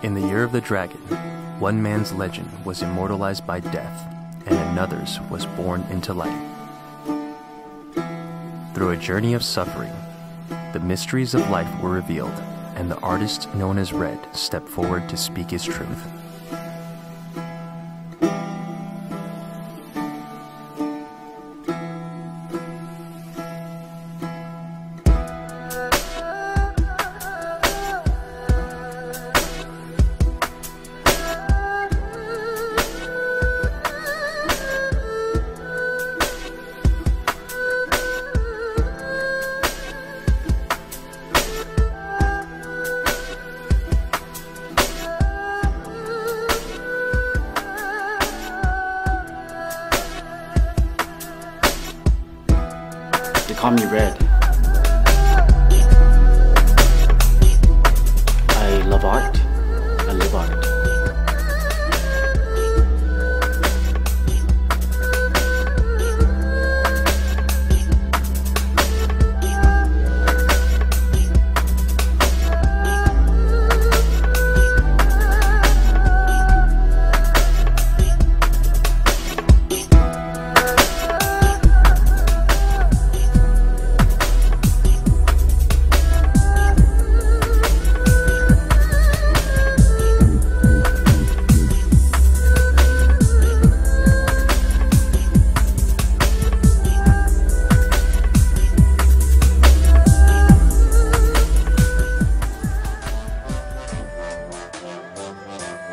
In the year of the dragon, one man's legend was immortalized by death, and another's was born into light. Through a journey of suffering, the mysteries of life were revealed, and the artist known as Red stepped forward to speak his truth. They call me Red. I love art. I live art.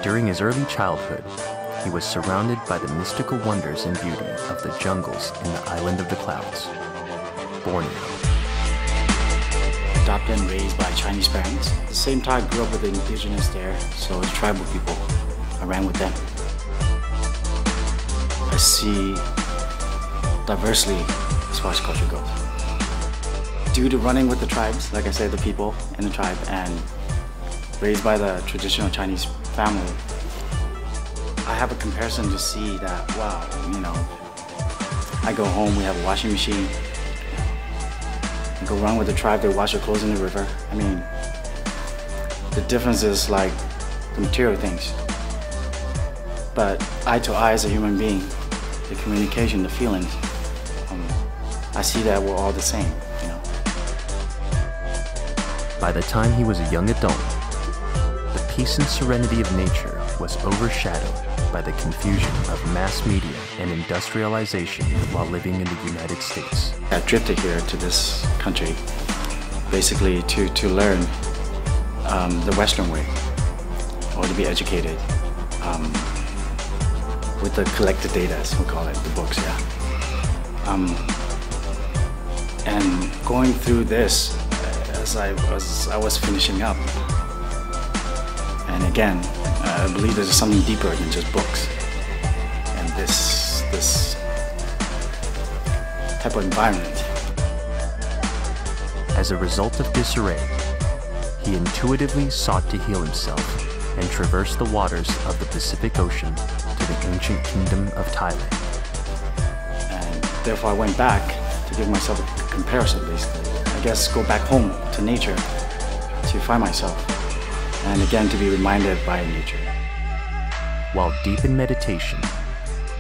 During his early childhood, he was surrounded by the mystical wonders and beauty of the jungles in the Island of the Clouds, Borneo. Adopted and raised by Chinese parents. At the same time, I grew up with the indigenous there, so it's tribal people. I ran with them. I see diversity as far as culture goes. Due to running with the tribes, like I said, the people in the tribe, and raised by the traditional Chinese family, I have a comparison to see that, wow, you know, I go home, we have a washing machine, I go run with the tribe, they wash their clothes in the river. I mean, the difference is like the material things. But eye to eye as a human being, the communication, the feelings, I see that we're all the same, you know. By the time he was a young adult, the peace and serenity of nature was overshadowed by the confusion of mass media and industrialization while living in the United States. I drifted here to this country basically to learn the Western way, or to be educated with the collected data, as we call it, the books, yeah. And going through this as I was finishing up, and again, I believe there's something deeper than just books. And this type of environment. As a result of disarray, he intuitively sought to heal himself and traverse the waters of the Pacific Ocean to the ancient kingdom of Thailand. And therefore I went back to give myself a comparison, basically. I guess go back home to nature to find myself. And again, to be reminded by nature. While deep in meditation,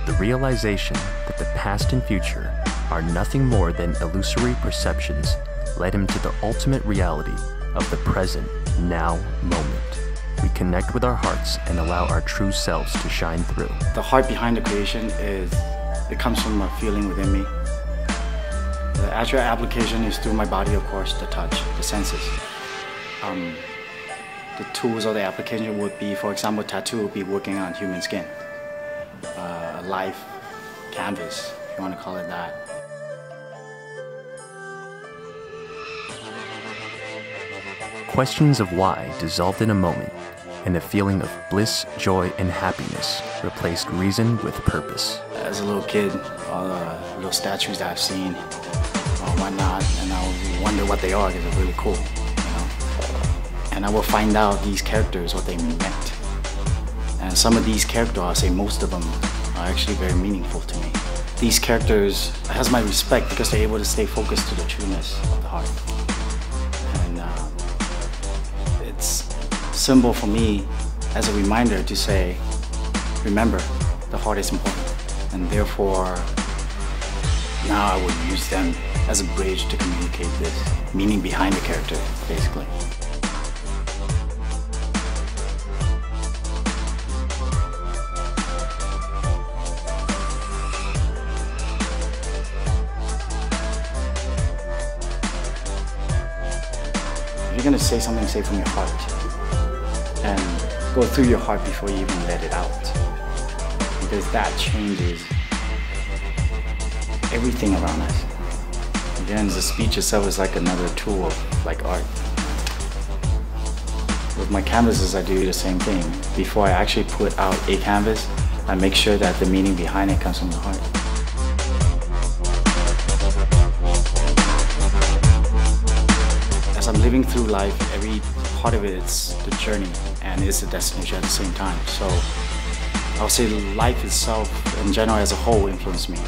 the realization that the past and future are nothing more than illusory perceptions led him to the ultimate reality of the present, now moment. We connect with our hearts and allow our true selves to shine through. The heart behind the creation it comes from a feeling within me. The actual application is through my body, of course, the touch, the senses. The tools of the application would be, for example, tattoo would be working on human skin. A live canvas, if you want to call it that. Questions of why dissolved in a moment, and a feeling of bliss, joy, and happiness replaced reason with purpose. As a little kid, all the little statues that I've seen, or whatnot, and I wonder what they are because they're really cool. And I will find out these characters, what they meant. And some of these characters, I'll say most of them, are actually very meaningful to me. These characters has my respect because they're able to stay focused to the trueness of the heart. And it's a symbol for me as a reminder to say, remember, the heart is important. And therefore, now I would use them as a bridge to communicate this meaning behind the character, basically. If you're gonna say something, say from your heart. And go through your heart before you even let it out. Because that changes everything around us. Again, the speech itself is like another tool, like art. With my canvases, I do the same thing. Before I actually put out a canvas, I make sure that the meaning behind it comes from the heart. As I'm living through life, every part of it is the journey and it's the destination at the same time. So I'll say life itself, in general, as a whole, influenced me,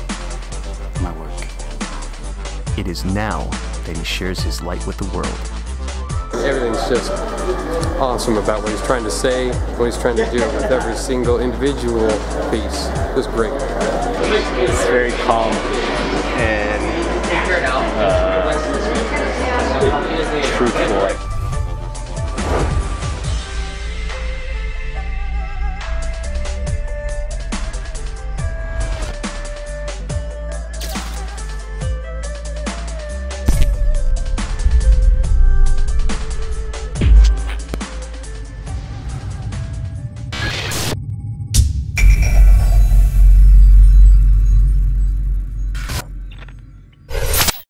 my work. It is now that he shares his light with the world. Everything's just awesome about what he's trying to say, what he's trying to do with every single individual piece. It's great. It's very calm and